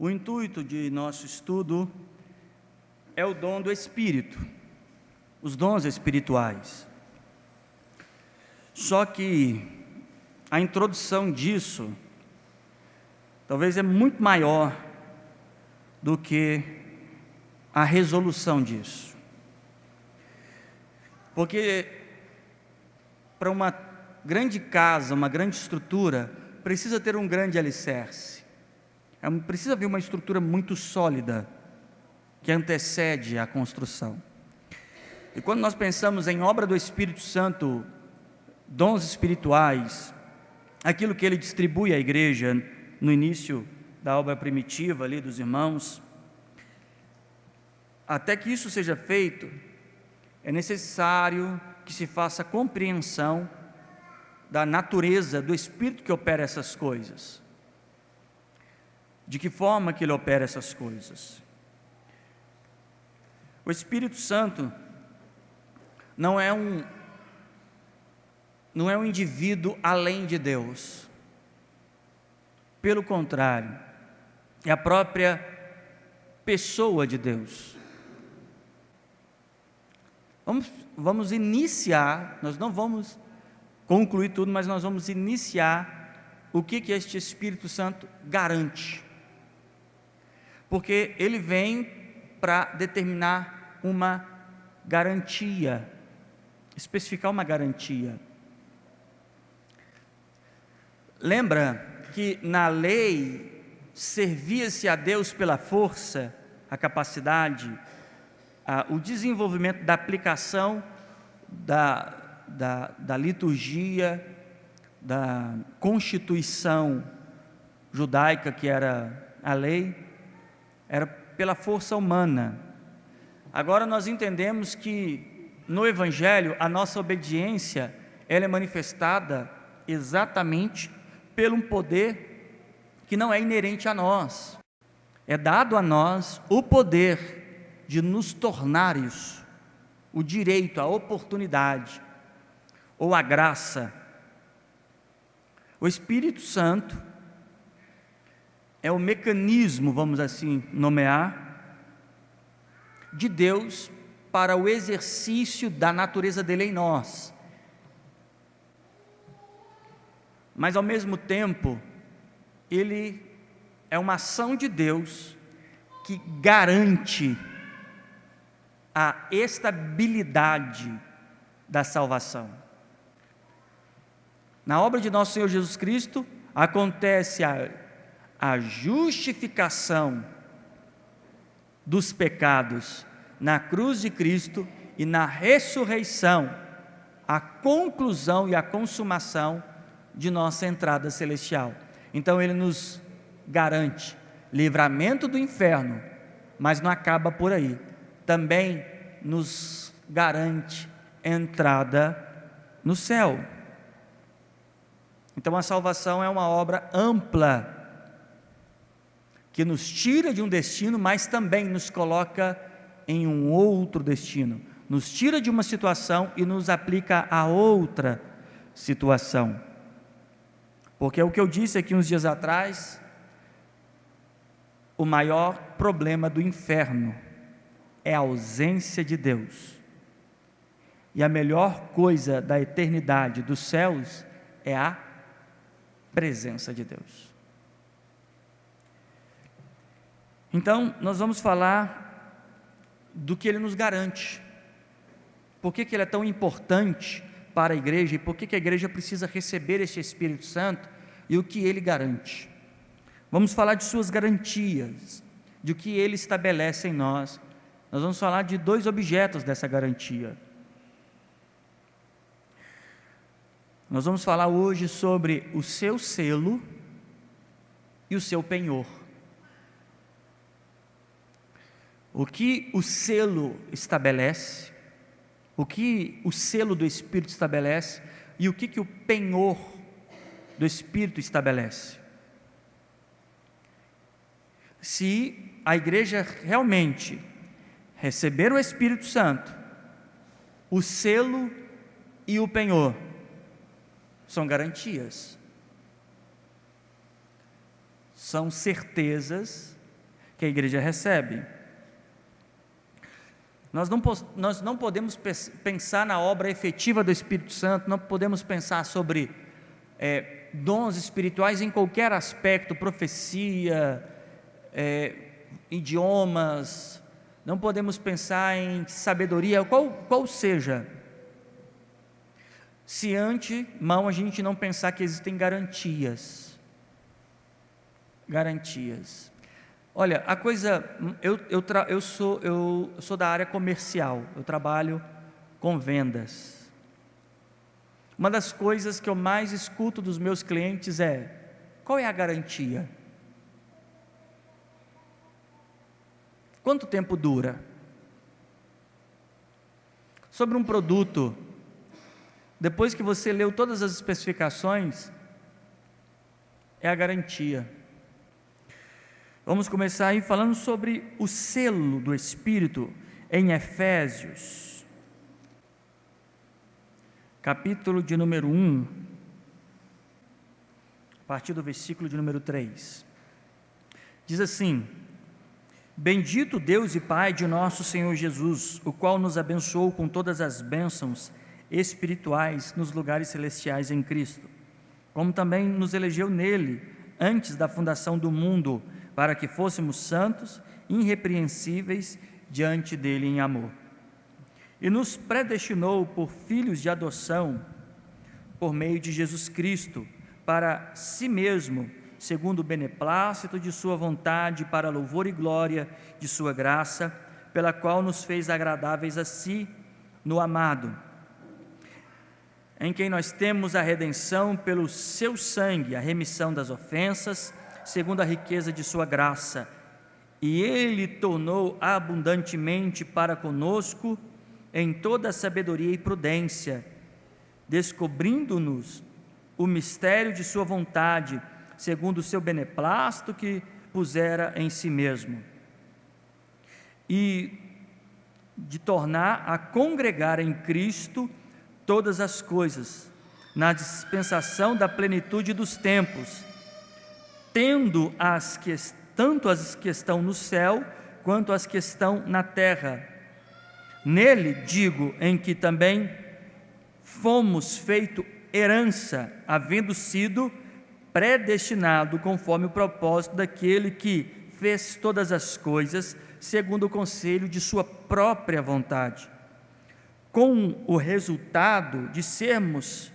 O intuito de nosso estudo é o dom do Espírito, os dons espirituais. Só que a introdução disso talvez é muito maior do que a resolução disso. Porque para uma grande casa, uma grande estrutura, precisa ter um grande alicerce. Precisa haver uma estrutura muito sólida que antecede a construção. E quando nós pensamos em obra do Espírito Santo, dons espirituais, aquilo que ele distribui à igreja no início da obra primitiva ali dos irmãos, até que isso seja feito, é necessário que se faça compreensão da natureza do Espírito que opera essas coisas. De que forma que ele opera essas coisas? O Espírito Santo não é um indivíduo além de Deus. Pelo contrário, é a própria pessoa de Deus. Vamos iniciar, nós não vamos concluir tudo, mas nós vamos iniciar o que este Espírito Santo garante. Porque ele vem para determinar uma garantia, especificar uma garantia. Lembra que na lei servia-se a Deus pela força, a capacidade, o desenvolvimento da aplicação da liturgia, da constituição judaica, que era a lei, era pela força humana. Agora nós entendemos que no Evangelho a nossa obediência ela é manifestada exatamente pelo um poder que não é inerente a nós. É dado a nós o poder de nos tornar isso, o direito, a oportunidade, ou a graça. O Espírito Santo é o mecanismo, vamos assim nomear, de Deus para o exercício da natureza dele em nós. Mas ao mesmo tempo, ele é uma ação de Deus que garante a estabilidade da salvação. Na obra de nosso Senhor Jesus Cristo, acontece a justificação dos pecados na cruz de Cristo e na ressurreição, a conclusão e a consumação de nossa entrada celestial. Então ele nos garante livramento do inferno, mas não acaba por aí. Também nos garante entrada no céu. Então a salvação é uma obra ampla, que nos tira de um destino, mas também nos coloca em um outro destino. Nos tira de uma situação e nos aplica a outra situação. Porque é o que eu disse aqui uns dias atrás, o maior problema do inferno é a ausência de Deus. E a melhor coisa da eternidade dos céus é a presença de Deus. Então, nós vamos falar do que ele nos garante. Por que ele é tão importante para a igreja e por que a igreja precisa receber este Espírito Santo e o que ele garante. Vamos falar de suas garantias, de o que ele estabelece em nós. Nós vamos falar de dois objetos dessa garantia. Nós vamos falar hoje sobre o seu selo e o seu penhor. O que o selo estabelece, o que o selo do Espírito estabelece e o que o penhor do Espírito estabelece. Se a igreja realmente receber o Espírito Santo, o selo e o penhor são garantias, são certezas que a igreja recebe. Nós não podemos pensar na obra efetiva do Espírito Santo, não podemos pensar sobre dons espirituais em qualquer aspecto, profecia, idiomas, não podemos pensar em sabedoria, qual seja, se antemão a gente não pensar que existem garantias. Olha, a coisa, eu sou da área comercial, eu trabalho com vendas. Uma das coisas que eu mais escuto dos meus clientes é: qual é a garantia? Quanto tempo dura? Sobre um produto, depois que você leu todas as especificações, é a garantia. Vamos começar aí falando sobre o selo do Espírito em Efésios, capítulo de número 1, a partir do versículo de número 3. Diz assim: Bendito Deus e Pai de nosso Senhor Jesus, o qual nos abençoou com todas as bênçãos espirituais nos lugares celestiais em Cristo, como também nos elegeu nele antes da fundação do mundo, para que fôssemos santos, irrepreensíveis diante dele em amor. E nos predestinou por filhos de adoção, por meio de Jesus Cristo, para si mesmo, segundo o beneplácito de sua vontade, para louvor e glória de sua graça, pela qual nos fez agradáveis a si, no amado, em quem nós temos a redenção pelo seu sangue, a remissão das ofensas, segundo a riqueza de sua graça, e ele tornou abundantemente para conosco em toda a sabedoria e prudência, descobrindo-nos o mistério de sua vontade, segundo o seu beneplácito que pusera em si mesmo, e de tornar a congregar em Cristo todas as coisas, na dispensação da plenitude dos tempos, tendo tanto as que estão no céu, quanto as que estão na terra. Nele, digo, em que também fomos feito herança, havendo sido predestinado conforme o propósito daquele que fez todas as coisas, segundo o conselho de sua própria vontade, com o resultado de sermos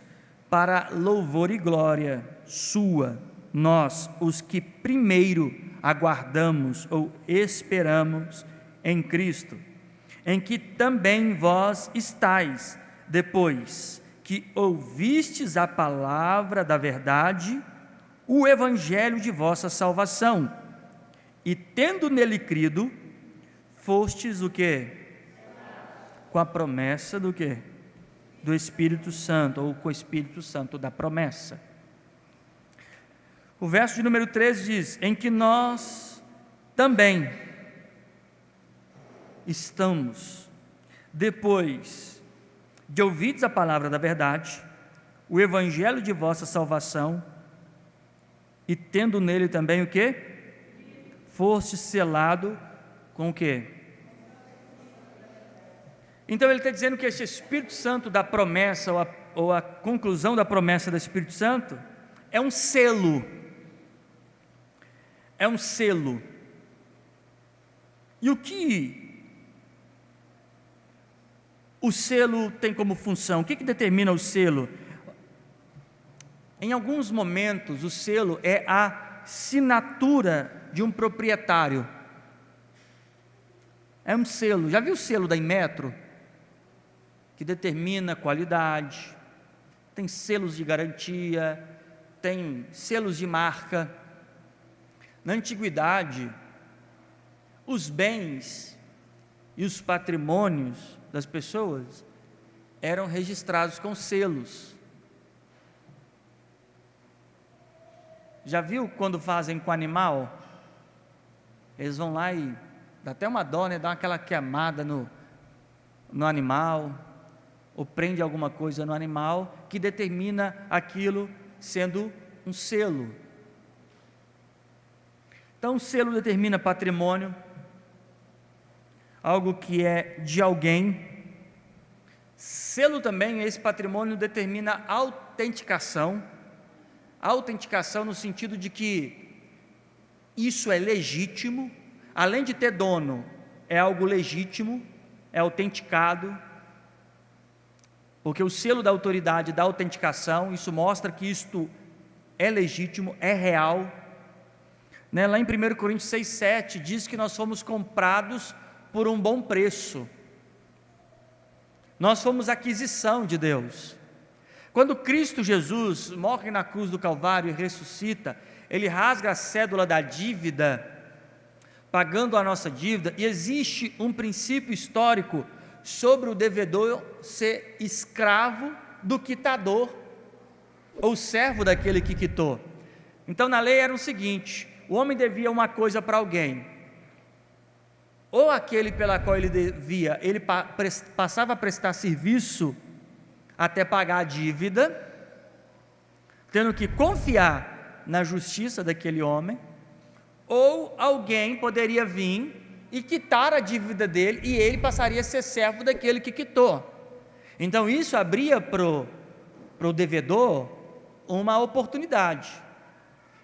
para louvor e glória sua, nós, os que primeiro aguardamos ou esperamos em Cristo, em que também vós estáis, depois que ouvistes a palavra da verdade, o evangelho de vossa salvação, e tendo nele crido, fostes o quê? Com a promessa do quê? Do Espírito Santo, ou com o Espírito Santo da promessa. O verso de número 13 diz: em que nós também estamos, depois de ouvidos a palavra da verdade, o evangelho de vossa salvação, e tendo nele também o quê? Foste selado com o quê? Então ele está dizendo que esse Espírito Santo da promessa, ou a conclusão da promessa do Espírito Santo, é um selo. É um selo. E o que o selo tem como função? O que determina o selo? Em alguns momentos, o selo é a assinatura de um proprietário. É um selo. Já viu o selo da Inmetro? Que determina a qualidade. Tem selos de garantia, tem selos de marca. Na antiguidade, os bens e os patrimônios das pessoas eram registrados com selos. Já viu quando fazem com animal? Eles vão lá e dá até uma dó, né? Dá aquela queimada no animal, ou prende alguma coisa no animal, que determina aquilo sendo um selo. Então, o selo determina patrimônio, algo que é de alguém. Selo também, esse patrimônio determina autenticação. Autenticação no sentido de que isso é legítimo, além de ter dono, é algo legítimo, é autenticado, porque o selo da autoridade, da autenticação, isso mostra que isto é legítimo, é real. Lá em 1 Coríntios 6,7 diz que nós fomos comprados por um bom preço, nós fomos aquisição de Deus. Quando Cristo Jesus morre na cruz do Calvário e ressuscita, Ele rasga a cédula da dívida, pagando a nossa dívida, e existe um princípio histórico sobre o devedor ser escravo do quitador, ou servo daquele que quitou. Então na lei era o seguinte: o homem devia uma coisa para alguém, ou aquele pela qual ele devia, ele passava a prestar serviço até pagar a dívida, tendo que confiar na justiça daquele homem, ou alguém poderia vir e quitar a dívida dele, e ele passaria a ser servo daquele que quitou. Então isso abria para o devedor uma oportunidade.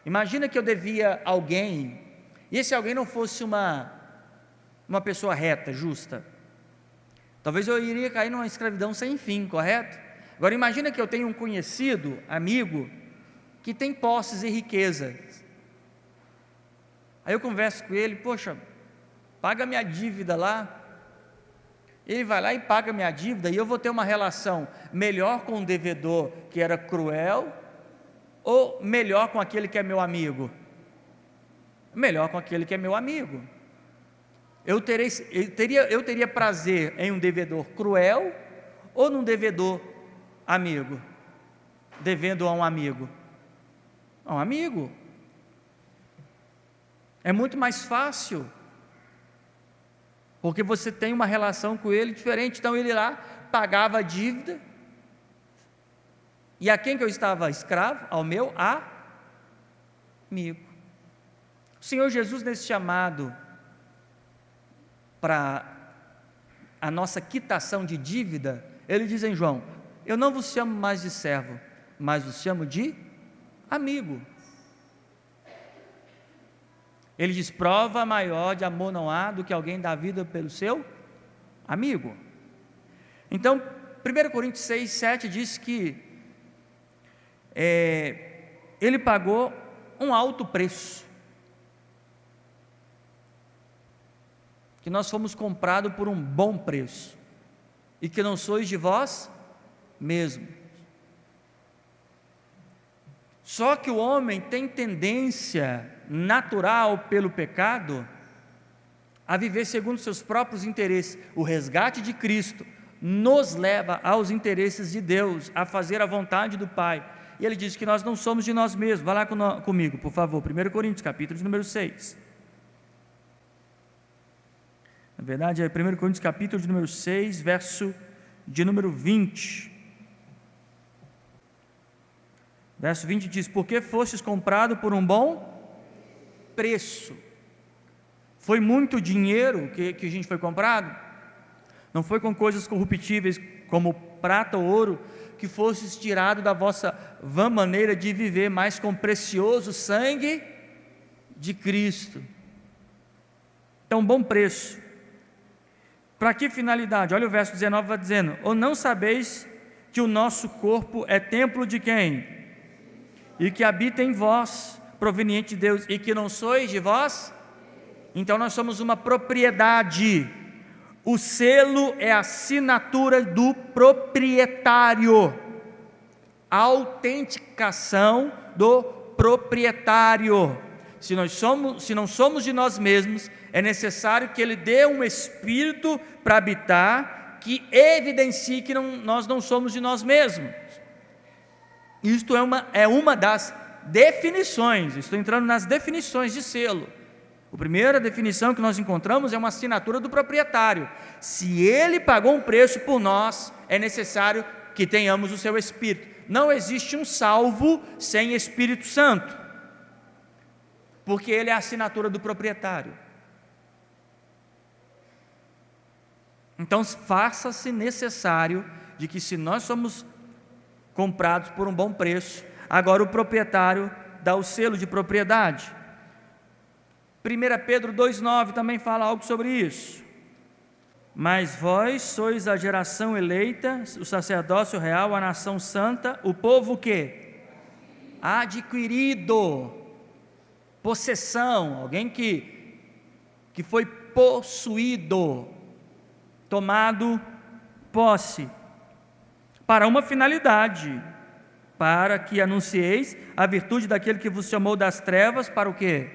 Imagina que eu devia alguém, e esse alguém não fosse uma pessoa reta, justa, talvez eu iria cair numa escravidão sem fim, correto? Agora imagina que eu tenho um conhecido, amigo, que tem posses e riquezas. Aí eu converso com ele: poxa, paga minha dívida lá. Ele vai lá e paga minha dívida, e eu vou ter uma relação melhor com o devedor que era cruel, ou melhor com aquele que é meu amigo? Melhor com aquele que é meu amigo. Eu teria prazer em um devedor cruel, ou num devedor amigo, devendo a um amigo? A um amigo. É muito mais fácil, porque você tem uma relação com ele diferente. Então ele lá pagava a dívida, e a quem que eu estava escravo? Ao meu amigo. O Senhor Jesus, nesse chamado para a nossa quitação de dívida, Ele diz em João: eu não vos chamo mais de servo, mas vos chamo de amigo. Ele diz: prova maior de amor não há do que alguém dar vida pelo seu amigo. Então 1 Coríntios 6,7 diz que Ele pagou um alto preço, que nós fomos comprados por um bom preço, e que não sois de vós mesmos. Só que o homem tem tendência natural pelo pecado a viver segundo seus próprios interesses. O resgate de Cristo nos leva aos interesses de Deus, a fazer a vontade do Pai. E ele diz que nós não somos de nós mesmos. Vá lá comigo, por favor, 1 Coríntios, capítulo de número 6. Na verdade é 1 Coríntios, capítulo de número 6, verso de número 20. Verso 20 diz: porque fostes comprado por um bom preço. Foi muito dinheiro que a gente foi comprado? Não foi com coisas corruptíveis, como prata ou ouro, que fostes tirado da vossa vã maneira de viver, mas com precioso sangue de Cristo. Então, bom preço. Para que finalidade? Olha o verso 19, vai dizendo: ou não sabeis que o nosso corpo é templo de quem? E que habita em vós, proveniente de Deus, e que não sois de vós? Então nós somos uma propriedade. O selo é a assinatura do proprietário, a autenticação do proprietário. Se não somos de nós mesmos, é necessário que Ele dê um Espírito para habitar, que evidencie que nós não somos de nós mesmos. Isto é uma das definições. Estou entrando nas definições de selo. A primeira definição que nós encontramos é uma assinatura do proprietário. Se ele pagou um preço por nós, é necessário que tenhamos o seu Espírito. Não existe um salvo sem Espírito Santo. porque ele é a assinatura do proprietário. Então, faça-se necessário de que, se nós somos comprados por um bom preço, agora o proprietário dá o selo de propriedade. 1 Pedro 2,9 também fala algo sobre isso. Mas vós sois a geração eleita, o sacerdócio real, a nação santa, o povo que? Adquirido, possessão, alguém que foi possuído, tomado posse, para uma finalidade, para que anuncieis a virtude daquele que vos chamou das trevas, para o quê?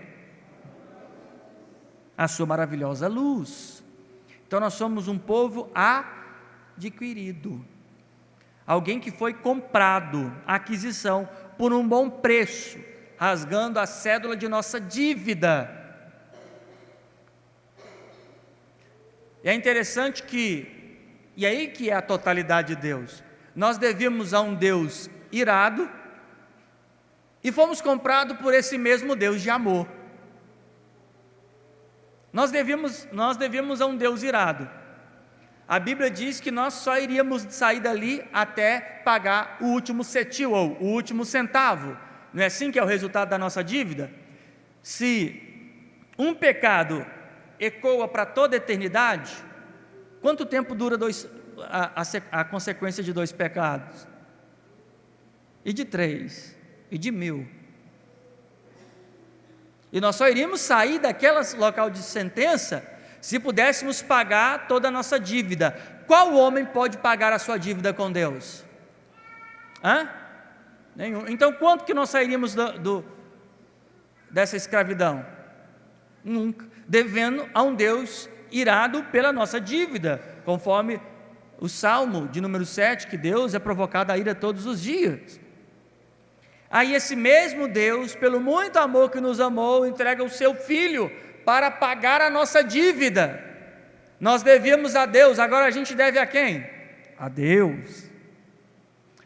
A sua maravilhosa luz. Então nós somos um povo adquirido, alguém que foi comprado, aquisição, por um bom preço, rasgando a cédula de nossa dívida. E é interessante e aí que é a totalidade de Deus, nós devíamos a um Deus irado, e fomos comprados por esse mesmo Deus de amor. Nós devíamos a um Deus irado. A Bíblia diz que nós só iríamos sair dali até pagar o último cetil, ou o último centavo. Não é assim que é o resultado da nossa dívida? Se um pecado ecoa para toda a eternidade, quanto tempo dura a consequência de 2 pecados? E de 3? E de 1000? E nós só iríamos sair daquele local de sentença se pudéssemos pagar toda a nossa dívida. Qual homem pode pagar a sua dívida com Deus? Nenhum. Então quanto que nós sairíamos dessa escravidão? Nunca. Devendo a um Deus irado pela nossa dívida, conforme o Salmo de número 7, que Deus é provocado a ira todos os dias. Aí esse mesmo Deus, pelo muito amor que nos amou, entrega o seu Filho para pagar a nossa dívida. Nós devíamos a Deus, agora a gente deve a quem? A Deus.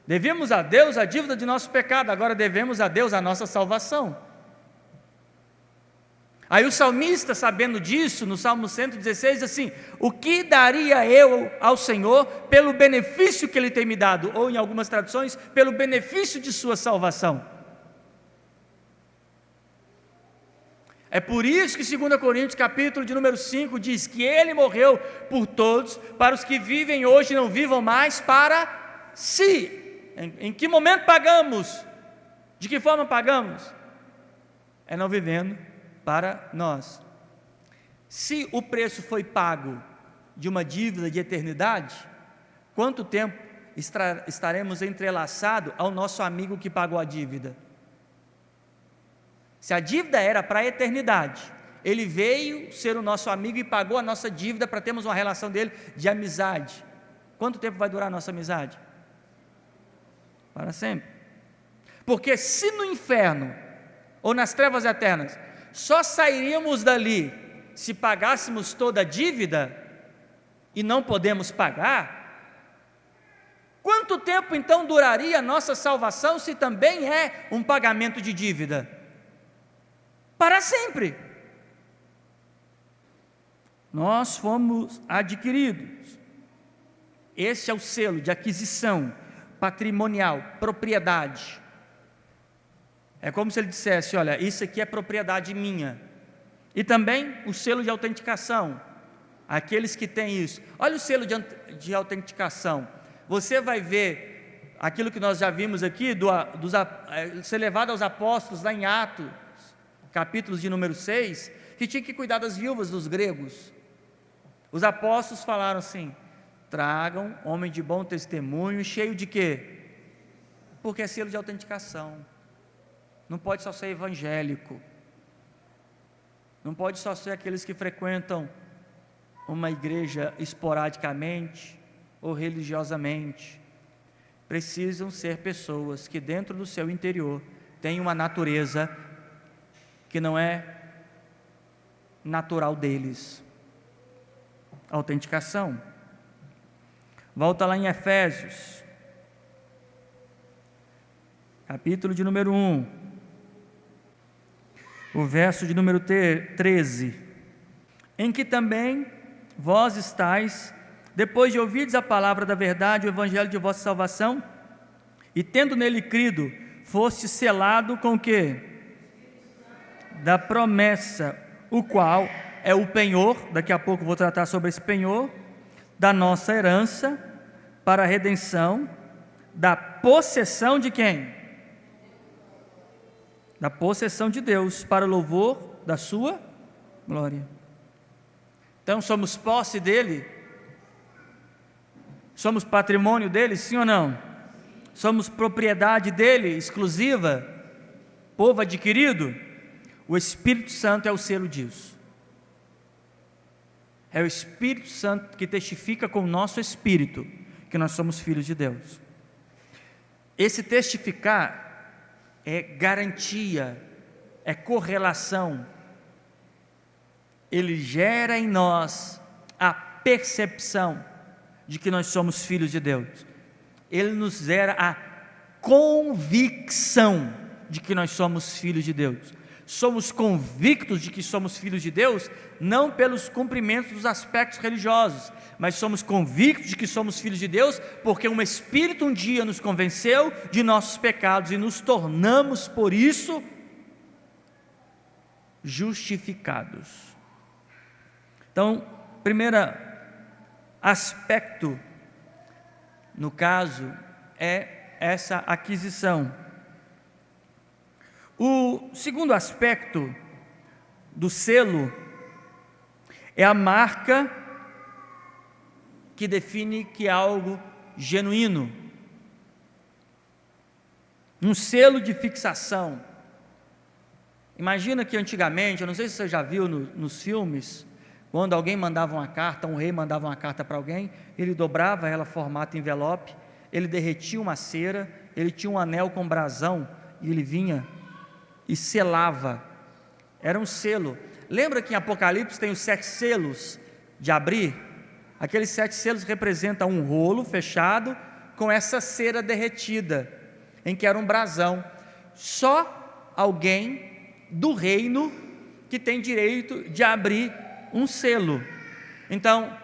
Devíamos a Deus a dívida de nosso pecado, agora devemos a Deus a nossa salvação. Aí o salmista, sabendo disso, no Salmo 116, diz assim: o que daria eu ao Senhor pelo benefício que Ele tem me dado? Ou em algumas traduções, pelo benefício de sua salvação. É por isso que 2 Coríntios, capítulo de número 5, diz que Ele morreu por todos, para os que vivem hoje não vivam mais para si. Em que momento pagamos? De que forma pagamos? É não vivendo para nós. Se o preço foi pago de uma dívida de eternidade, quanto tempo estaremos entrelaçados ao nosso amigo que pagou a dívida? Se a dívida era para a eternidade, ele veio ser o nosso amigo e pagou a nossa dívida para termos uma relação dele de amizade. Quanto tempo vai durar a nossa amizade? Para sempre. Porque se no inferno ou nas trevas eternas só sairíamos dali se pagássemos toda a dívida e não podemos pagar, quanto tempo então duraria a nossa salvação se também é um pagamento de dívida? Para sempre. Nós fomos adquiridos. Este é o selo de aquisição patrimonial, propriedade. É como se ele dissesse: olha, isso aqui é propriedade minha. E também o selo de autenticação, aqueles que têm isso. Olha o selo de autenticação. Você vai ver aquilo que nós já vimos aqui, ser levado aos apóstolos lá em Atos, capítulos de número 6, que tinha que cuidar das viúvas dos gregos. Os apóstolos falaram assim: tragam homem de bom testemunho, cheio de quê? Porque é selo de autenticação. Não pode só ser evangélico, não pode só ser aqueles que frequentam uma igreja esporadicamente ou religiosamente. Precisam ser pessoas que dentro do seu interior têm uma natureza que não é natural deles. Autenticação. Volta lá em Efésios, capítulo de número 1. o verso de número 13: em que também vós estáis, depois de ouvirdes a palavra da verdade, o evangelho de vossa salvação, e tendo nele crido, foste selado com o quê? Da promessa, o qual é o penhor, daqui a pouco vou tratar sobre esse penhor, da nossa herança, para a redenção, da possessão de quem? Da possessão de Deus, para o louvor da sua glória. Então somos posse dele? Somos patrimônio dele, sim ou não? Somos propriedade dele, exclusiva, povo adquirido? O Espírito Santo é o selo disso. É o Espírito Santo que testifica com o nosso espírito que nós somos filhos de Deus. Esse testificar é garantia, é correlação. Ele gera em nós a percepção de que nós somos filhos de Deus. Ele nos gera a convicção de que nós somos filhos de Deus. Somos convictos de que somos filhos de Deus, não pelos cumprimentos dos aspectos religiosos, mas somos convictos de que somos filhos de Deus, porque um Espírito um dia nos convenceu de nossos pecados e nos tornamos, por isso, justificados. Então, primeiro aspecto, no caso, é essa aquisição. O segundo aspecto do selo é a marca que define que é algo genuíno. Um selo de fixação. Imagina que antigamente, eu não sei se você já viu nos filmes, quando alguém mandava uma carta, um rei mandava uma carta para alguém, ele dobrava ela formato envelope, ele derretia uma cera, ele tinha um anel com brasão e ele vinha e selava. Era um selo. Lembra que em Apocalipse tem os 7 selos de abrir? Aqueles 7 selos representam um rolo fechado com essa cera derretida, em que era um brasão. Só alguém do reino que tem direito de abrir um selo. Então,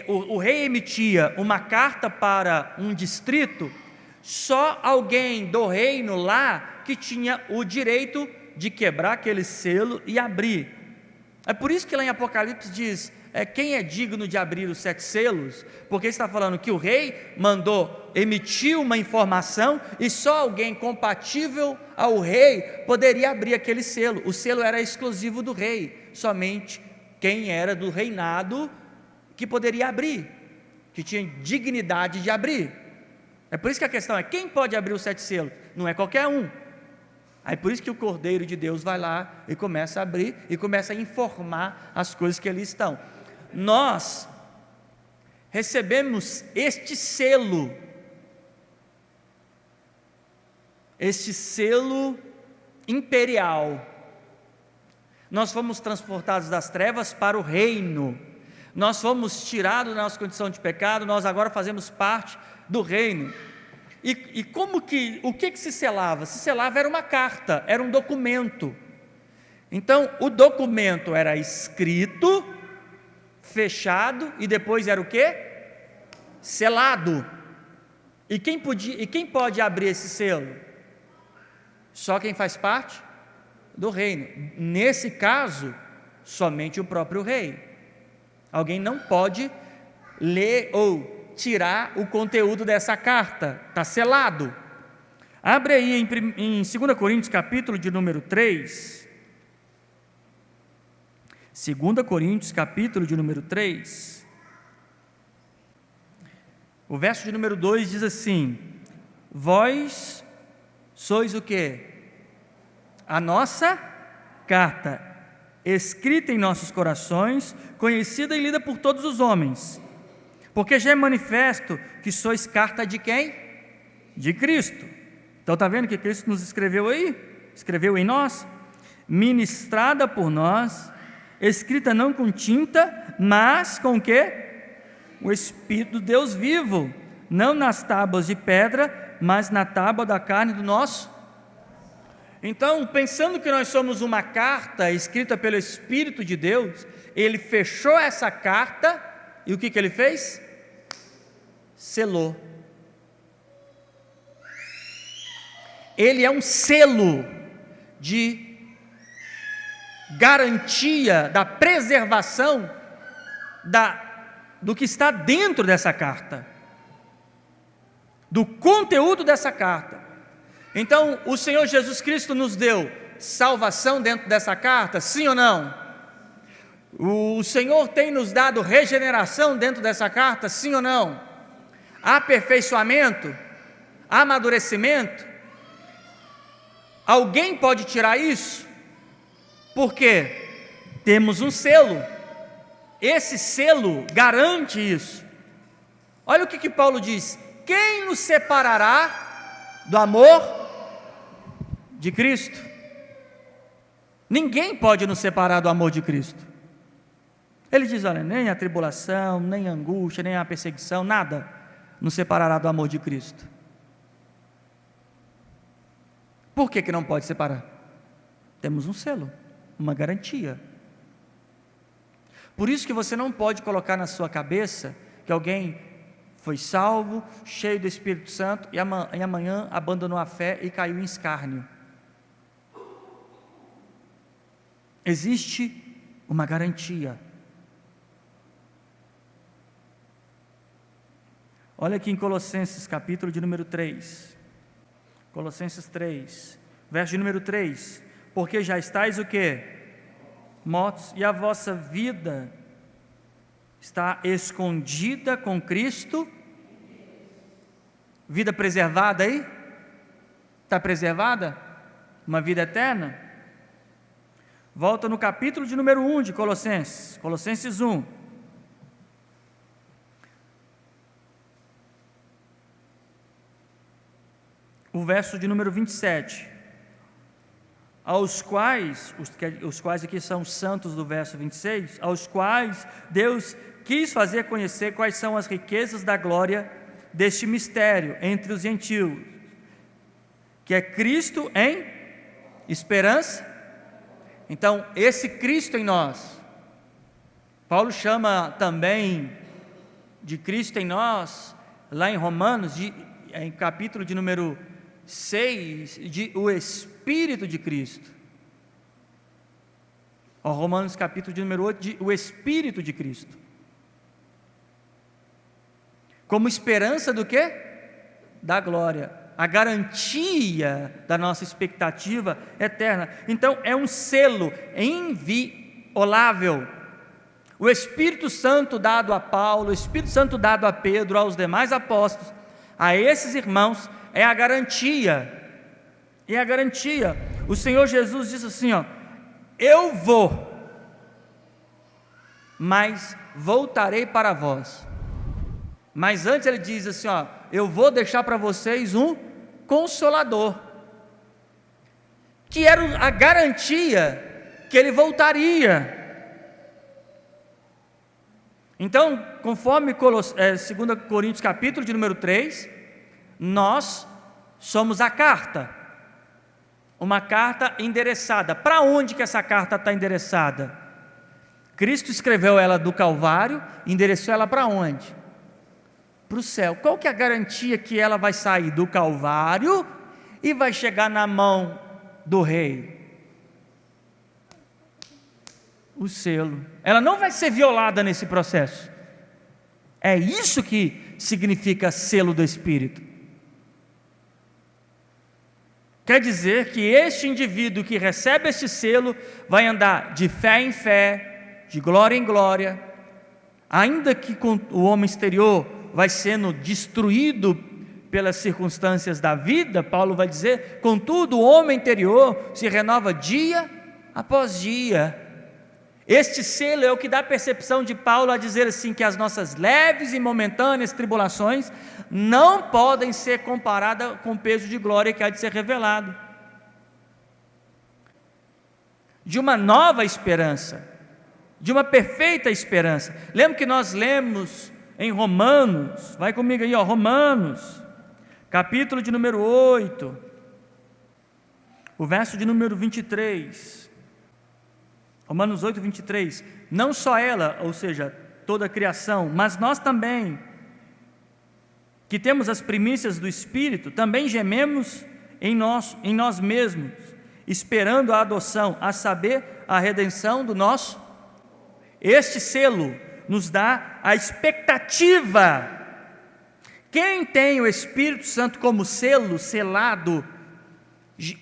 o rei emitia uma carta para um distrito, só alguém do reino lá que tinha o direito de quebrar aquele selo e abrir. É por isso que lá em Apocalipse diz, quem é digno de abrir os 7 selos? Porque está falando que o rei mandou emitir uma informação e só alguém compatível ao rei poderia abrir aquele selo. O selo era exclusivo do rei, somente quem era do reinado que poderia abrir, que tinha dignidade de abrir. É por isso que a questão é, quem pode abrir os 7 selos? Não é qualquer um. Aí por isso que o Cordeiro de Deus vai lá e começa a abrir e começa a informar as coisas que ali estão. Nós recebemos este selo imperial. Nós fomos transportados das trevas para o reino. Nós fomos tirados da nossa condição de pecado, nós agora fazemos parte do reino. E o que se selava? Se selava era uma carta, era um documento. Então, o documento era escrito, fechado, e depois era o quê? Selado. E quem pode abrir esse selo? Só quem faz parte do reino. Nesse caso, somente o próprio rei. Alguém não pode ler ou tirar o conteúdo dessa carta, está selado. Abre aí em 2 Coríntios capítulo de número 3, 2 Coríntios capítulo de número 3, o verso de número 2 diz assim: vós sois o quê? A nossa carta, escrita em nossos corações, conhecida e lida por todos os homens, porque já é manifesto que sois carta de quem? De Cristo. Então está vendo que Cristo nos escreveu aí? Escreveu em nós, ministrada por nós, escrita não com tinta, mas com o quê? O Espírito do Deus vivo, não nas tábuas de pedra, mas na tábua da carne do nosso. Então, pensando que nós somos uma carta escrita pelo Espírito de Deus, ele fechou essa carta e o que ele fez? Selou. Ele é um selo de garantia da preservação do que está dentro dessa carta, do conteúdo dessa carta. Então, o Senhor Jesus Cristo nos deu salvação dentro dessa carta, sim ou não? O Senhor tem nos dado regeneração dentro dessa carta, sim ou não? Aperfeiçoamento, amadurecimento. Alguém pode tirar isso? Porque temos um selo. Esse selo garante isso. Olha o que Paulo diz: quem nos separará do amor de Cristo? Ninguém pode nos separar do amor de Cristo. Ele diz: olha, nem a tribulação, nem a angústia, nem a perseguição, nada nos separará do amor de Cristo. Por que não pode separar? Temos um selo, uma garantia. Por isso que você não pode colocar na sua cabeça que alguém foi salvo, cheio do Espírito Santo, e amanhã abandonou a fé e caiu em escárnio. Existe uma garantia. Olha aqui em Colossenses, capítulo de número 3. Colossenses 3, verso de número 3. Porque já estáis o quê? Mortos, e a vossa vida está escondida com Cristo. Vida preservada aí? Está preservada? Uma vida eterna? Volta no capítulo de número 1 de Colossenses, Colossenses 1. O verso de número 27. Aos quais, os quais aqui são os santos do verso 26, aos quais Deus quis fazer conhecer quais são as riquezas da glória deste mistério entre os gentios, que é Cristo em esperança. Então, esse Cristo em nós, Paulo chama também de Cristo em nós, lá em Romanos, em capítulo de número 6, de o Espírito de Cristo. Romanos capítulo de número 8, de o Espírito de Cristo. Como esperança do quê? Da glória. A garantia da nossa expectativa eterna. Então é um selo inviolável. O Espírito Santo dado a Paulo, o Espírito Santo dado a Pedro, aos demais apóstolos, a esses irmãos, é a garantia. É a garantia. O Senhor Jesus disse assim, ó: eu vou, mas voltarei para vós. Mas antes ele diz assim, ó: eu vou deixar para vocês um Consolador, que era a garantia que ele voltaria. Então, conforme 2 Coríntios capítulo de número 3, nós somos a carta, uma carta endereçada. Para onde que essa carta está endereçada? Cristo escreveu ela do Calvário, endereçou ela para onde? Para o céu. Qual que é a garantia que ela vai sair do Calvário e vai chegar na mão do rei? O selo. Ela não vai ser violada nesse processo. É isso que significa selo do Espírito. Quer dizer que este indivíduo que recebe este selo vai andar de fé em fé, de glória em glória, ainda que com o homem exterior vai sendo destruído pelas circunstâncias da vida. Paulo vai dizer: contudo, o homem interior se renova dia após dia. Este selo é o que dá a percepção de Paulo a dizer assim, que as nossas leves e momentâneas tribulações não podem ser comparadas com o peso de glória que há de ser revelado, de uma nova esperança, de uma perfeita esperança. Lembra que nós lemos em Romanos, vai comigo aí, Romanos, capítulo de número 8, O verso de número 23, Romanos 8, 23, não só ela, ou seja, toda a criação, mas nós também, que temos as primícias do Espírito, também gememos em nós mesmos, esperando a adoção, a saber, a redenção do nosso. Este selo nos dá a expectativa. Quem tem o Espírito Santo como selo, selado,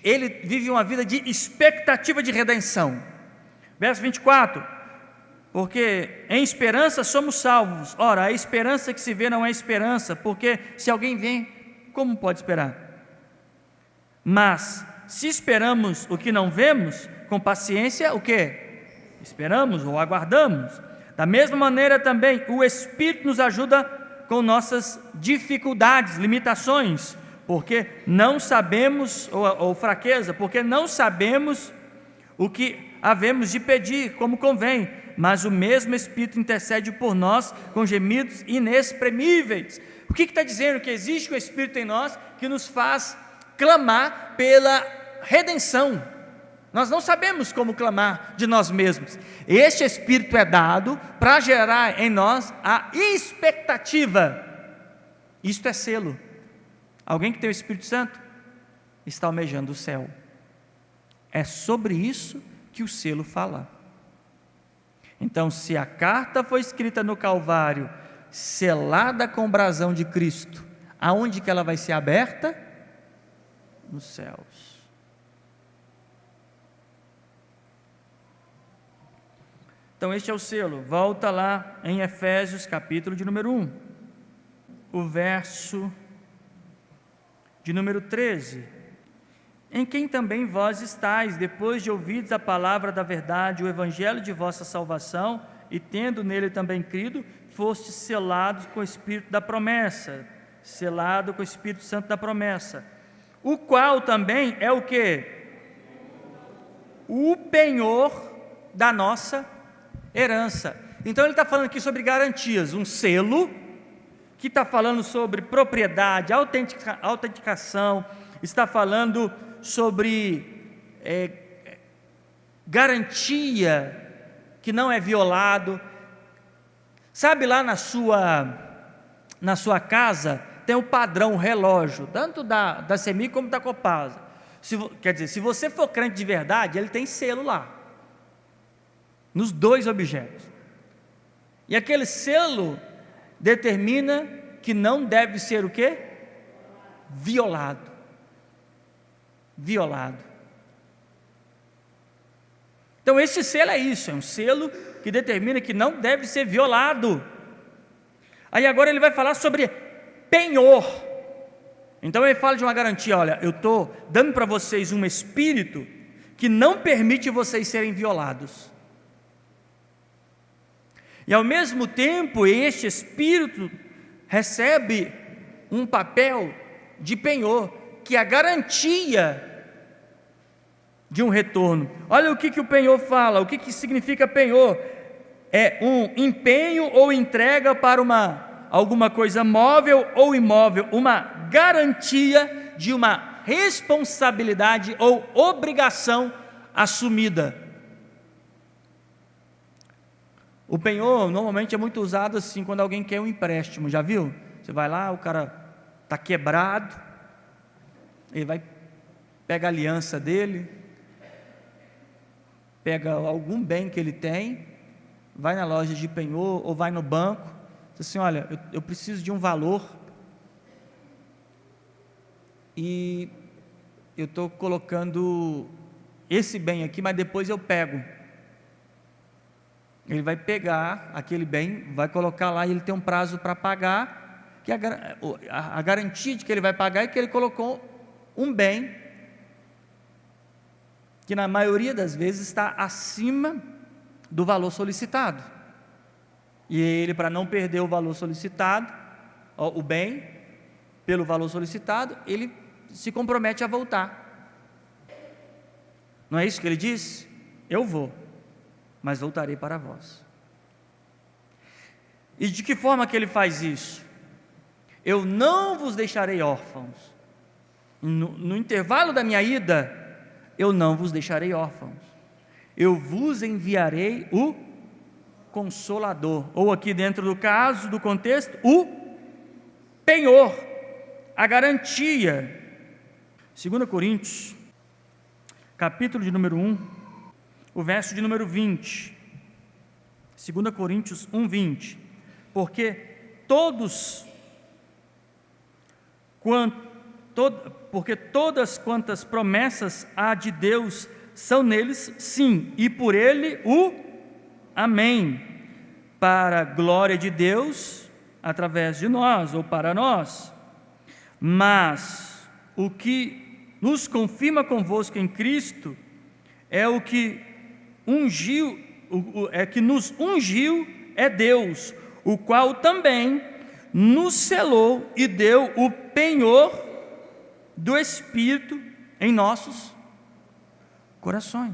ele vive uma vida de expectativa de redenção. Verso 24, porque em esperança somos salvos. Ora, a esperança que se vê não é esperança, porque se alguém vem, como pode esperar? Mas, se esperamos o que não vemos, com paciência, o que? Esperamos ou aguardamos. Da mesma maneira também, o Espírito nos ajuda com nossas dificuldades, limitações, porque não sabemos, ou fraqueza, porque não sabemos o que havemos de pedir, como convém, mas o mesmo Espírito intercede por nós com gemidos inexprimíveis. O que está dizendo? Que existe um Espírito em nós que nos faz clamar pela redenção. Nós não sabemos como clamar de nós mesmos. Este Espírito é dado para gerar em nós a expectativa. Isto é selo. Alguém que tem o Espírito Santo está almejando o céu. É sobre isso que o selo fala. Então, se a carta foi escrita no Calvário, selada com o brasão de Cristo, aonde que ela vai ser aberta? Nos céus. Então este é o selo. Volta lá em Efésios capítulo de número 1, o verso de número 13, em quem também vós estáis, depois de ouvidos a palavra da verdade, o evangelho de vossa salvação, e tendo nele também crido, fostes selados com o Espírito da promessa, selado com o Espírito Santo da promessa, o qual também é o que? O penhor da nossa herança. Então ele está falando aqui sobre garantias, um selo, que está falando sobre propriedade, autenticação, está falando sobre garantia, que não é violado. Sabe, lá na sua casa tem o padrão, o relógio, tanto da CEMIG como da Copasa. Quer dizer, se você for crente de verdade, ele tem selo lá, nos dois objetos. E aquele selo determina que não deve ser o quê? Violado. Violado. Então esse selo é isso, é um selo que determina que não deve ser violado. Aí agora ele vai falar sobre penhor. Então ele fala de uma garantia, olha, eu estou dando para vocês um espírito que não permite vocês serem violados. E ao mesmo tempo, este espírito recebe um papel de penhor, que é a garantia de um retorno. Olha o que o penhor fala, o que significa penhor? É um empenho ou entrega para alguma coisa móvel ou imóvel, uma garantia de uma responsabilidade ou obrigação assumida. O penhor normalmente é muito usado assim quando alguém quer um empréstimo, já viu? Você vai lá, o cara está quebrado, ele pega a aliança dele, pega algum bem que ele tem, vai na loja de penhor ou vai no banco, diz assim, olha, eu preciso de um valor e eu estou colocando esse bem aqui, mas depois eu pego. Ele vai pegar aquele bem, vai colocar lá e ele tem um prazo para pagar, que a garantia de que ele vai pagar é que ele colocou um bem que na maioria das vezes está acima do valor solicitado. E ele, para não perder o valor solicitado, o bem, pelo valor solicitado, ele se compromete a voltar. Não é isso que ele diz? Eu vou, mas voltarei para vós. E de que forma que ele faz isso? Eu não vos deixarei órfãos. No intervalo da minha ida, eu não vos deixarei órfãos, eu vos enviarei o Consolador, ou aqui dentro do caso, do contexto, o penhor, a garantia. 2 Coríntios, capítulo de número 1, o verso de número 20, 2 Coríntios 1, 20, porque todas quantas promessas há de Deus são neles, sim, e por ele o amém, para a glória de Deus, através de nós, ou para nós. Mas o que nos confirma convosco em Cristo é o que nos ungiu é Deus, o qual também nos selou e deu o penhor do Espírito em nossos corações.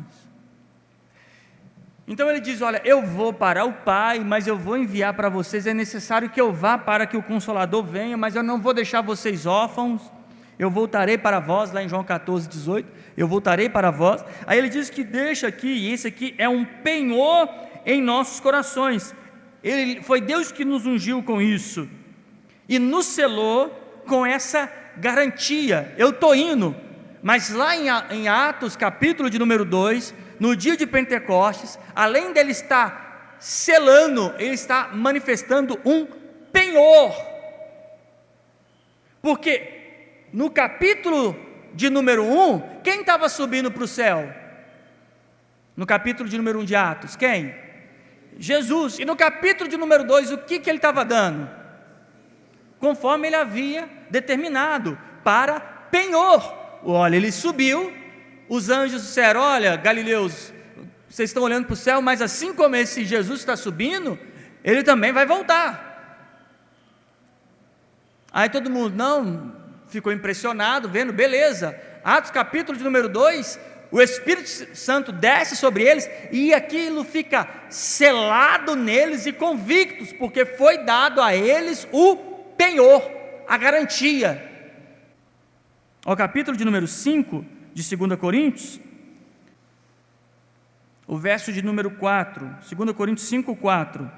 Então ele diz, olha, eu vou para o Pai, mas eu vou enviar para vocês, é necessário que eu vá para que o Consolador venha, mas eu não vou deixar vocês órfãos, eu voltarei para vós, lá em João 14, 18, eu voltarei para vós. Aí ele diz que deixa aqui, e esse aqui é um penhor em nossos corações, foi Deus que nos ungiu com isso, e nos selou com essa garantia, eu estou indo, mas lá em Atos, capítulo de número 2, no dia de Pentecostes, além dele estar selando, ele está manifestando um penhor, porque no capítulo de número 1, quem estava subindo para o céu? No capítulo de número 1 de Atos, quem? Jesus. E no capítulo de número 2, o que ele estava dando? Conforme ele havia determinado, para penhor. Olha, ele subiu, os anjos disseram, olha, galileus, vocês estão olhando para o céu, mas assim como esse Jesus está subindo, ele também vai voltar. Aí todo mundo, não, ficou impressionado, vendo, beleza, Atos capítulo de número 2, o Espírito Santo desce sobre eles, e aquilo fica selado neles e convictos, porque foi dado a eles o penhor, a garantia. Ao capítulo de número 5, de 2 Coríntios, o verso de número 4, 2 Coríntios 5, 4,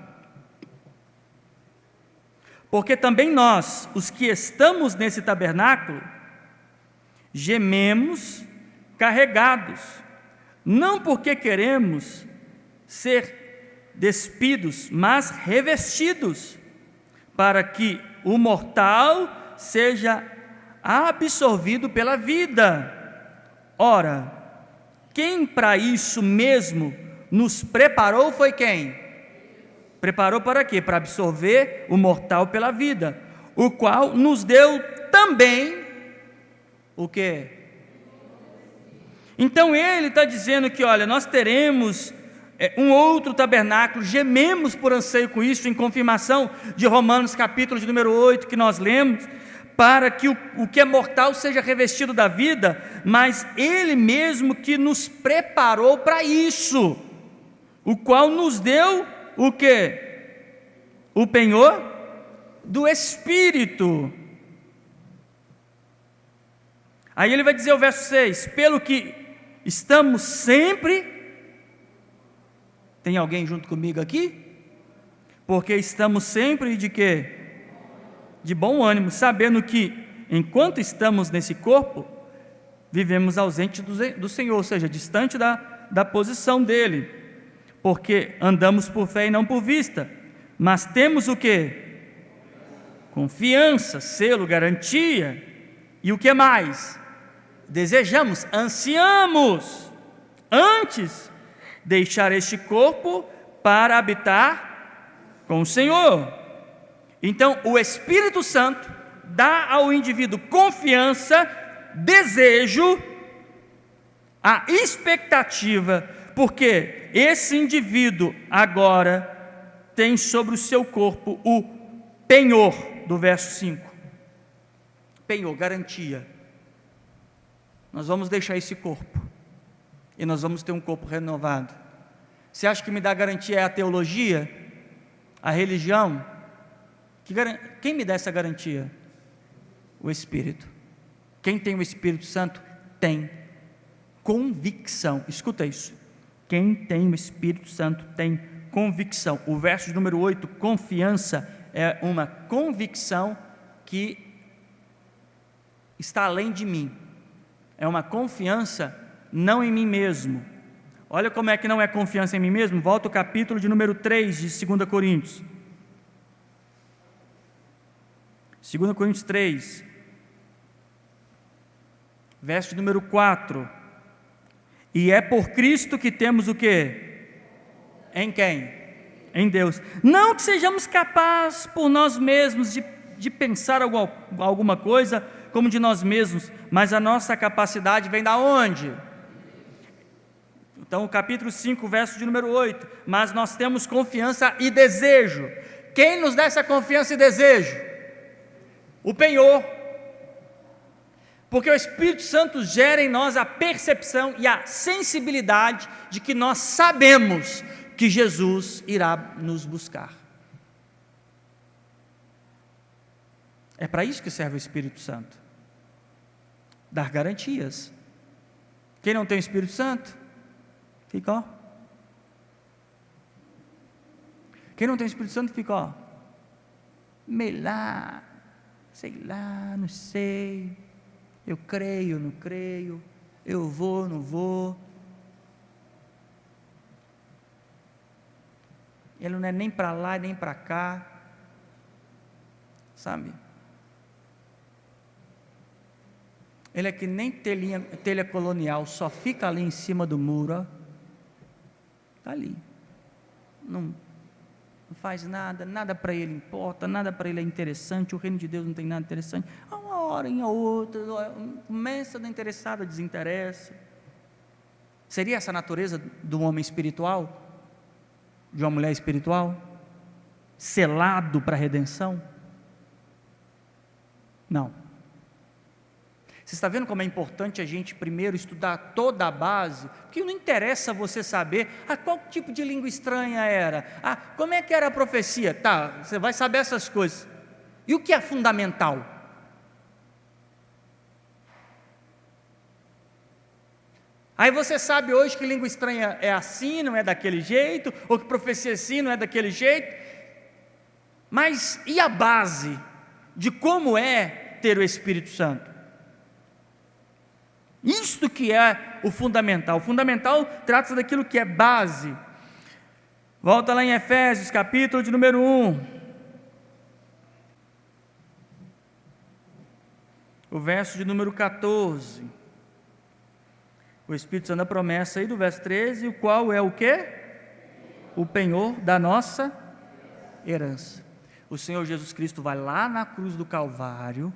porque também nós, os que estamos nesse tabernáculo, gememos carregados, não porque queremos ser despidos, mas revestidos, para que o mortal seja absorvido pela vida. Ora, quem para isso mesmo nos preparou foi quem? Preparou para quê? Para absorver o mortal pela vida, o qual nos deu também o quê? Então ele está dizendo que, olha, nós teremos um outro tabernáculo, gememos por anseio com isso, em confirmação de Romanos capítulo de número 8, que nós lemos, para que o que é mortal seja revestido da vida, mas ele mesmo que nos preparou para isso, o qual nos deu o quê? O penhor do Espírito. Aí ele vai dizer o verso 6, pelo que estamos sempre, tem alguém junto comigo aqui? Porque estamos sempre de quê? De bom ânimo, sabendo que, enquanto estamos nesse corpo, vivemos ausente do Senhor, ou seja, distante da posição dEle, porque andamos por fé e não por vista, mas temos o quê? Confiança, selo, garantia, e o que mais? Desejamos, ansiamos, antes, deixar este corpo para habitar com o Senhor. Então, o Espírito Santo dá ao indivíduo confiança, desejo, a expectativa, porque esse indivíduo agora tem sobre o seu corpo o penhor, do verso 5. Penhor, garantia. Nós vamos deixar esse corpo, e nós vamos ter um corpo renovado. Você acha que me dá garantia é a teologia? A religião? Quem me dá essa garantia? O Espírito. Quem tem o Espírito Santo? Tem. convicção. Escuta isso. Quem tem o Espírito Santo tem convicção. O verso de número 8, confiança, é uma convicção que está além de mim. É uma confiança não em mim mesmo. Olha como é que não é confiança em mim mesmo. Volta ao capítulo de número 3 de 2 Coríntios. 2 Coríntios 3, verso de número 4. E é por Cristo que temos o quê? Em quem? Em Deus. Não que sejamos capazes por nós mesmos de pensar alguma coisa como de nós mesmos, mas a nossa capacidade vem da onde? Então, o capítulo 5, verso de número 8. Mas nós temos confiança e desejo. Quem nos dá essa confiança e desejo? O penhor. Porque o Espírito Santo gera em nós a percepção e a sensibilidade de que nós sabemos que Jesus irá nos buscar. É para isso que serve o Espírito Santo. Dar garantias. Quem não tem o Espírito Santo, fica ó. Quem não tem o Espírito Santo fica ó. Meio lá, sei lá, não sei. Eu creio, não creio. Eu vou, não vou. Ele não é nem para lá nem para cá. Sabe? Ele é que nem telha colonial, só fica ali em cima do muro. Está ali. Não faz nada, nada para ele importa, nada para ele é interessante, o reino de Deus não tem nada interessante. Uma hora em outra, começa a interessar, desinteressa. Seria essa a natureza do homem espiritual? De uma mulher espiritual? Selado para a redenção? Não. Você está vendo como é importante a gente primeiro estudar toda a base? Porque não interessa você saber qual tipo de língua estranha era, como é que era a profecia, tá, você vai saber essas coisas. E o que é fundamental? Aí você sabe hoje que língua estranha é assim, não é daquele jeito, ou que profecia é assim, não é daquele jeito. Mas e a base de como é ter o Espírito Santo? Isto que é o fundamental. O fundamental trata-se daquilo que é base. Volta lá em Efésios, capítulo de número 1. O verso de número 14. O Espírito Santo da promessa aí do verso 13, o qual é o quê? O penhor da nossa herança. O Senhor Jesus Cristo vai lá na cruz do Calvário,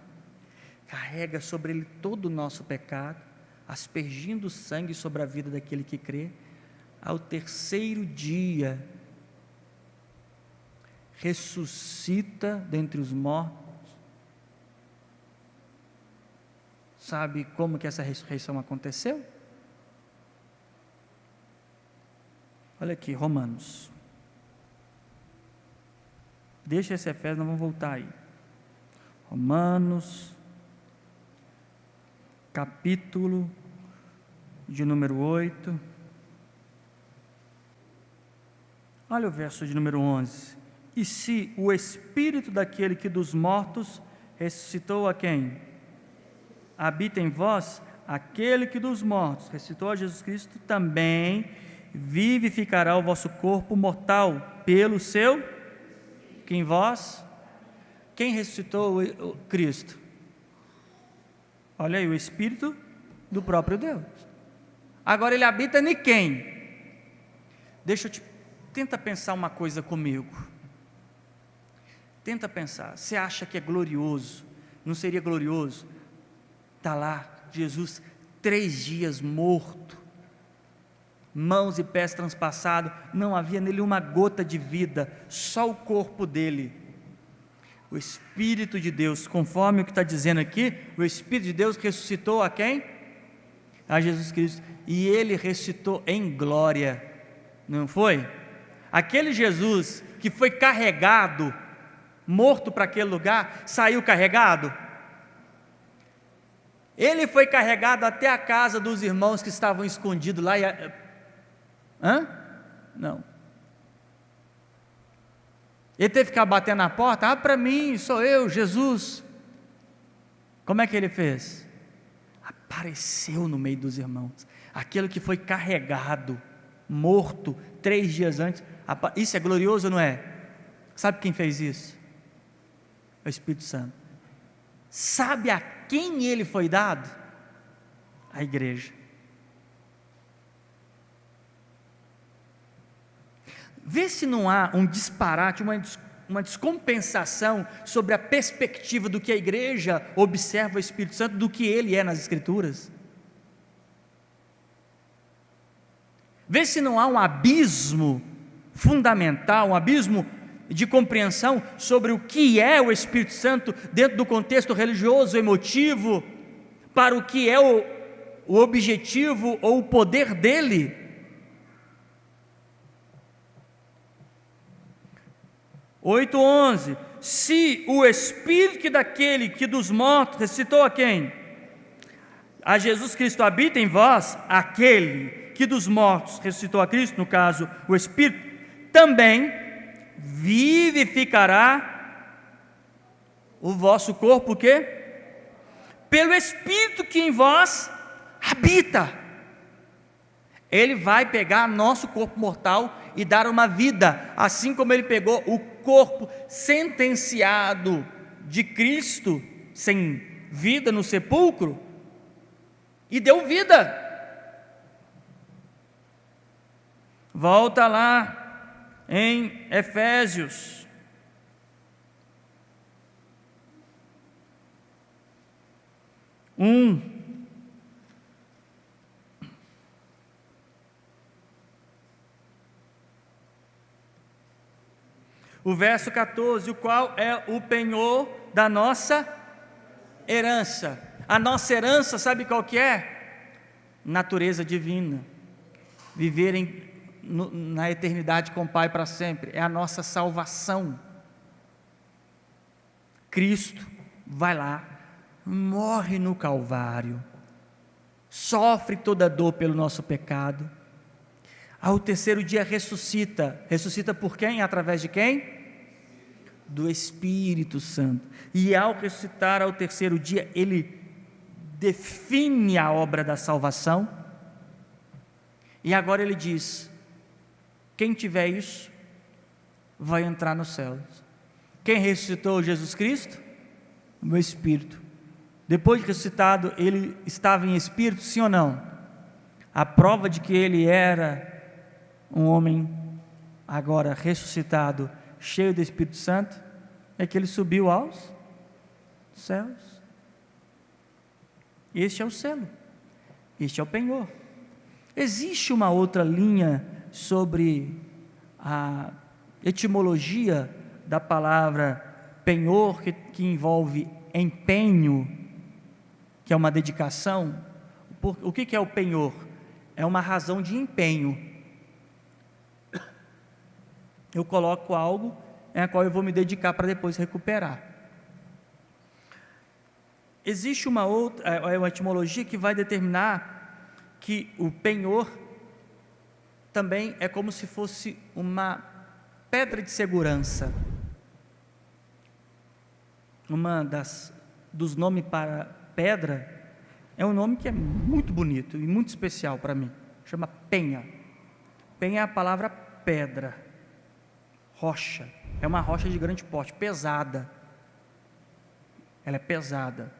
carrega sobre ele todo o nosso pecado, aspergindo sangue sobre a vida daquele que crê. Ao terceiro dia, ressuscita dentre os mortos. Sabe como que essa ressurreição aconteceu? Olha aqui, Romanos. Deixa esse Efésios, nós vamos voltar aí. Romanos, capítulo de número 8. Olha o verso de número 11. E se o Espírito daquele que dos mortos ressuscitou a quem? Habita em vós, aquele que dos mortos ressuscitou a Jesus Cristo, também vivificará o vosso corpo mortal pelo seu, que em vós, quem ressuscitou o Cristo? Olha aí, o Espírito do próprio Deus. Agora ele habita em quem? Tenta pensar uma coisa comigo. Tenta pensar, você acha que é glorioso? Não seria glorioso? Está lá, Jesus, 3 dias morto, mãos e pés transpassados, não havia nele uma gota de vida, só o corpo dele. O Espírito de Deus, conforme o que está dizendo aqui, o Espírito de Deus ressuscitou a quem? A Jesus Cristo, e ele ressuscitou em glória, não foi? Aquele Jesus que foi carregado, morto para aquele lugar, saiu carregado? Ele foi carregado até a casa dos irmãos que estavam escondidos lá. Hã? Não. Ele teve que ficar batendo na porta. Abre para mim, sou eu, Jesus. Como é que ele fez? Apareceu no meio dos irmãos. Aquele que foi carregado, morto 3 dias antes. Isso é glorioso, não é? Sabe quem fez isso? O Espírito Santo. Sabe a quem ele foi dado? A igreja. Vê se não há um disparate, uma descompensação sobre a perspectiva do que a igreja observa o Espírito Santo, do que ele é nas Escrituras. Vê se não há um abismo fundamental, um abismo de compreensão sobre o que é o Espírito Santo dentro do contexto religioso, emotivo, para o que é o objetivo ou o poder dele. 8:11, se o Espírito daquele que dos mortos ressuscitou a quem? A Jesus Cristo habita em vós, aquele que dos mortos ressuscitou a Cristo, no caso o Espírito, também vivificará o vosso corpo, o quê? Pelo Espírito que em vós habita. Ele vai pegar nosso corpo mortal e dar uma vida, assim como ele pegou o corpo sentenciado de Cristo, sem vida no sepulcro, e deu vida. Volta lá em Efésios. O verso 14, o qual é o penhor da nossa herança. A nossa herança, sabe qual que é? Natureza divina. Viver na eternidade com o Pai para sempre. É a nossa salvação. Cristo vai lá, morre no Calvário, sofre toda a dor pelo nosso pecado. Ao terceiro dia ressuscita. Ressuscita por quem? Através de quem? Do Espírito Santo. E ao ressuscitar ao terceiro dia, ele define a obra da salvação. E agora ele diz: quem tiver isso, vai entrar nos céus. Quem ressuscitou Jesus Cristo? O meu Espírito. Depois de ressuscitado, ele estava em Espírito, sim ou não? A prova de que ele era um homem agora ressuscitado, cheio do Espírito Santo, é que ele subiu aos céus. Este é o selo, este é o penhor. Existe uma outra linha sobre a etimologia da palavra penhor, que envolve empenho, que é uma dedicação. O que é o penhor? É uma razão de empenho. Eu coloco algo em a qual eu vou me dedicar para depois recuperar. Existe uma etimologia que vai determinar que o penhor também é como se fosse uma pedra de segurança. Dos nomes para pedra é um nome que é muito bonito e muito especial para mim. Chama penha. Penha é a palavra pedra, rocha. É uma rocha de grande porte, pesada. Ela é pesada.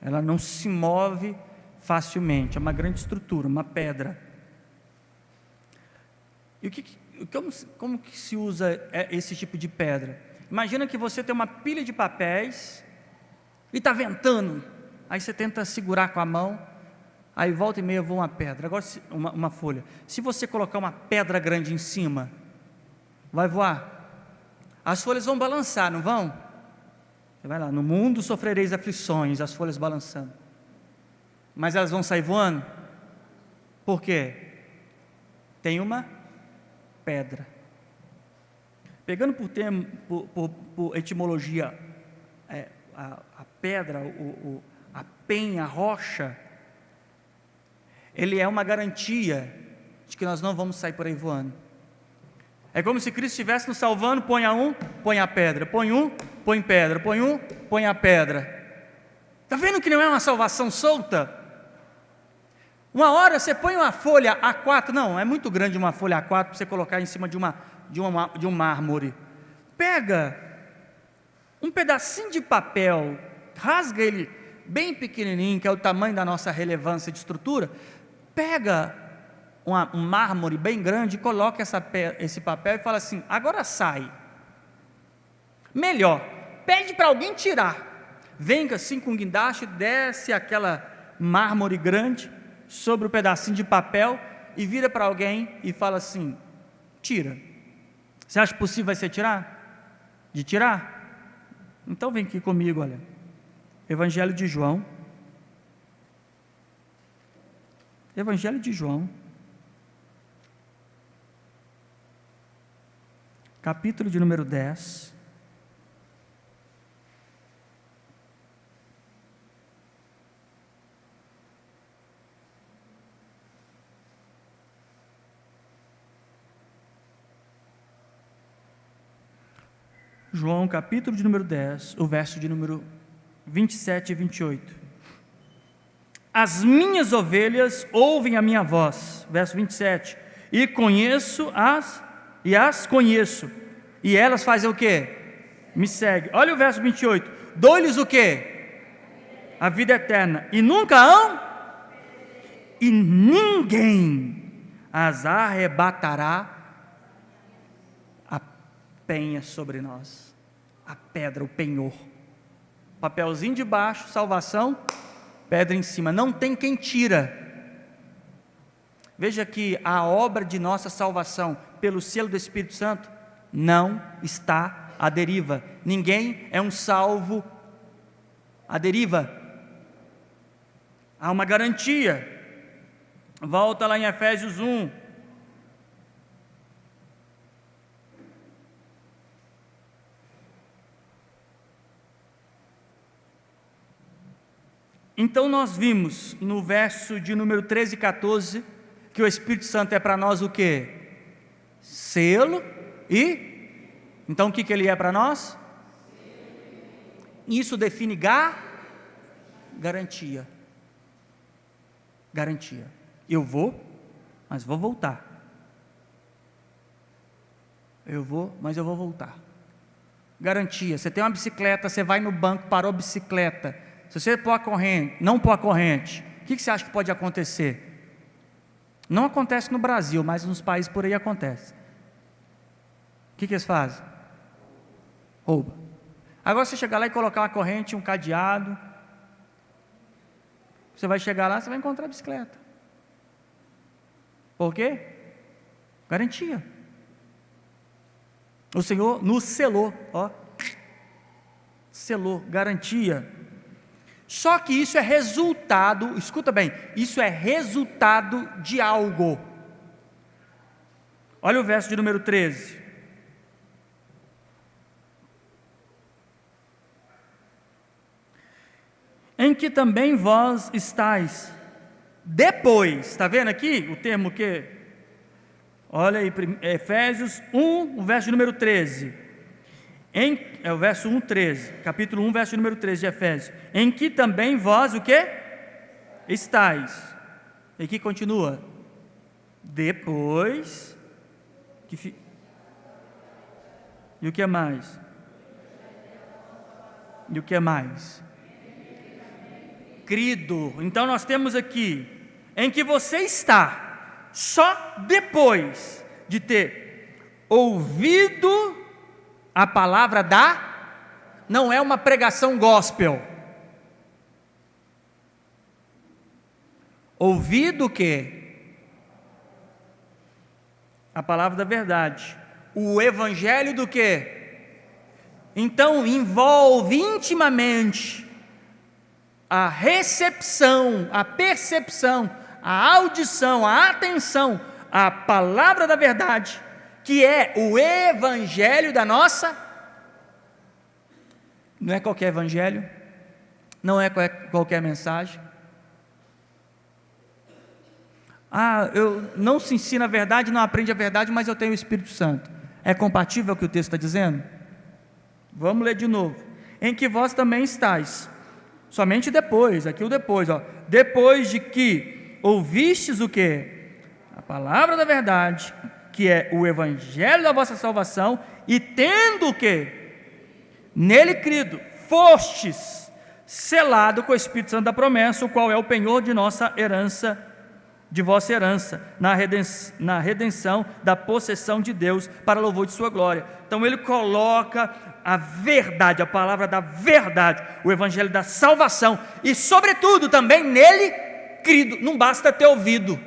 Ela não se move facilmente. É uma grande estrutura, uma pedra. E como que se usa esse tipo de pedra? Imagina que você tem uma pilha de papéis e está ventando. Aí você tenta segurar com a mão, aí volta e meia voa uma pedra. Agora, uma folha. Se você colocar uma pedra grande em cima, vai voar? As folhas vão balançar, não vão? Você vai lá, no mundo sofrereis aflições, as folhas balançando. Mas elas vão sair voando? Por quê? Tem uma pedra. Pegando por etimologia, a pedra, a penha, a rocha, ele é uma garantia de que nós não vamos sair por aí voando. É como se Cristo estivesse nos salvando, põe a pedra, põe pedra, põe a pedra. Está vendo que não é uma salvação solta? Uma hora você põe uma folha A4, não, é muito grande uma folha A4 para você colocar em cima de um mármore. Pega um pedacinho de papel, rasga ele bem pequenininho, que é o tamanho da nossa relevância de estrutura, pega um mármore bem grande, coloca esse papel e fala assim, agora sai. Melhor, pede para alguém tirar. Vem assim com guindaste, desce aquela mármore grande sobre o pedacinho de papel e vira para alguém e fala assim, tira. Você acha possível vai ser de tirar? Então vem aqui comigo, olha. Evangelho de João. Capítulo de número 10. João, capítulo de número 10, o verso de número 27 e 28. As minhas ovelhas ouvem a minha voz, verso 27, e as conheço, e elas fazem o quê? Me seguem. Olha o verso 28, dou-lhes o quê? A vida eterna, e nunca hão, e ninguém as arrebatará a penha sobre nós, a pedra, o penhor, papelzinho de baixo, salvação, pedra em cima, não tem quem tira. Veja que a obra de nossa salvação pelo selo do Espírito Santo não está à deriva. Ninguém é um salvo à deriva. Há uma garantia. Volta lá em Efésios 1. Então nós vimos no verso de número 13 e 14 que o Espírito Santo é para nós o quê? Selo e... Então o que ele é para nós? Isso define garantia. Garantia. Eu vou, mas vou voltar. Eu vou, mas eu vou voltar. Garantia. Você tem uma bicicleta, você vai no banco, parou a bicicleta. Se você pôr a corrente, não pôr a corrente, o que você acha que pode acontecer? Não acontece no Brasil, mas nos países por aí acontece. O que eles fazem? Rouba. Agora você chegar lá e colocar uma corrente, um cadeado, você vai chegar lá, você vai encontrar a bicicleta. Por quê? Garantia. O Senhor nos selou, selou, garantia. Só que isso é resultado, escuta bem, isso é resultado de algo. Olha o verso de número 13. Em que também vós estáis depois, está vendo aqui o termo que? Olha aí, Efésios 1, o verso de número 13. É o verso 1, 13, capítulo 1, verso número 13 de Efésios, em que também vós o que? Estais. E que continua, depois, e o que mais? E o que mais? Crido. Então nós temos aqui, em que você está, só depois de ter ouvido a palavra não é uma pregação gospel. Ouvido o quê? A palavra da verdade. O evangelho do quê? Então envolve intimamente a recepção, a percepção, a audição, a atenção à palavra da verdade, que é o evangelho da nossa, não é qualquer evangelho, Não é qualquer mensagem. Não se ensina a verdade, não aprende a verdade, mas eu tenho o Espírito Santo. É compatível com o que o texto está dizendo? Vamos ler de novo. Em que vós também estáis, somente depois, aqui o depois, depois de que ouvistes o quê? A palavra da verdade, que é o evangelho da vossa salvação, e tendo o quê? Nele crido, fostes selado com o Espírito Santo da promessa, o qual é o penhor de nossa herança, de vossa herança, na redenção da possessão de Deus, para louvor de sua glória. Então ele coloca a verdade, a palavra da verdade, o evangelho da salvação, e sobretudo também nele crido. Não basta ter ouvido.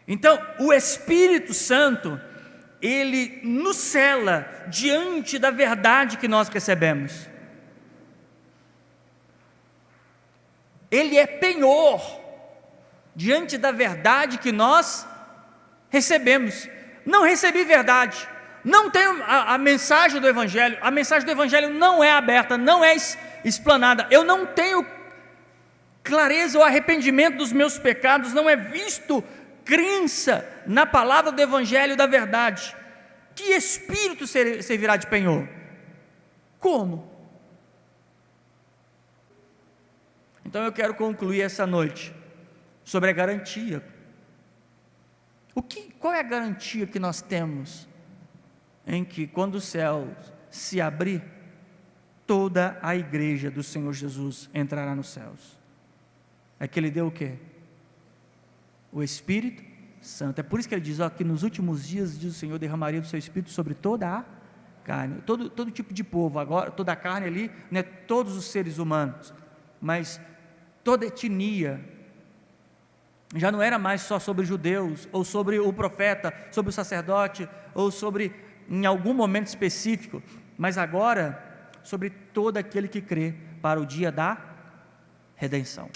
Então o Espírito Santo, ele nos sela diante da verdade que nós recebemos. Ele é penhor diante da verdade que nós recebemos. Não recebi verdade, não tenho a mensagem do Evangelho, a mensagem do Evangelho não é aberta, não é explanada, eu não tenho clareza ou arrependimento dos meus pecados, não é visto crença na palavra do Evangelho da verdade. Que espírito servirá de penhor? Como? Então eu quero concluir essa noite sobre a garantia. Qual é a garantia que nós temos em que quando o céu se abrir, toda a igreja do Senhor Jesus entrará nos céus? É que ele deu o quê? O Espírito Santo. É por isso que ele diz que nos últimos dias, diz o Senhor, derramaria do seu Espírito sobre toda a carne, todo tipo de povo. Agora toda a carne ali, não é todos os seres humanos, mas toda etnia. Já não era mais só sobre judeus, ou sobre o profeta, sobre o sacerdote, ou sobre, em algum momento específico, mas agora sobre todo aquele que crê para o dia da redenção.